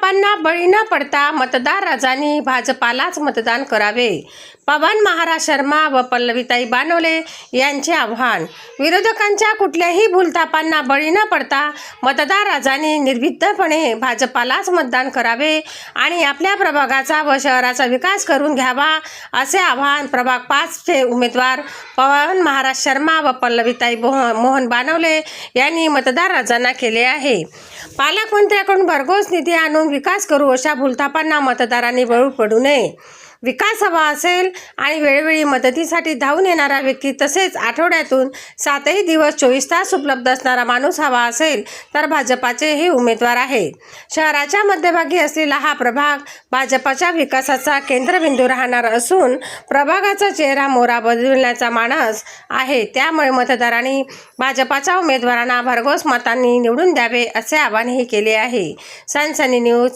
भूलथापांना बळी न पडता मतदार राजांनी भाजपालाच मतदान करावे. पवन महाराज शर्मा व पल्लवीताई बानोले यांचे आव्हान. विरोधकांच्या कुठल्याही भूलथापांना बळी न पडता मतदार राजांनी निर्भीकपणे भाजपालाच मतदान करावे आणि आपल्या प्रभागाचा व शहराचा विकास करून घ्यावा, असे आवाहन प्रभाग 5चे उमेदवार पवन महाराज शर्मा व पल्लवीताई मोहन बानोले यांनी मतदार राजांना केले आहे. पालकमंत्र्यांकडून भरघोस निधी आणून विकास करू अशा भूलथापांना मतदारांनी बळी पडू नये. विकास हवा असेल आणि वेळोवेळी मदतीसाठी धावून येणारा व्यक्ती, तसेच आठवड्यातून 7ही दिवस 24 तास उपलब्ध असणारा माणूस हवा असेल तर भाजपाचे हे उमेदवार आहेत. शहराच्या मध्यभागी असलेला हा प्रभाग भाजपाच्या विकासाचा केंद्रबिंदू राहणार असून प्रभागाचा चेहरा मोहरा बदलण्याचा मानस आहे. त्यामुळे मतदारांनी भाजपाच्या उमेदवारांना भरघोस मतांनी निवडून द्यावे, असे आवाहनही केले आहे. सनसनी न्यूज.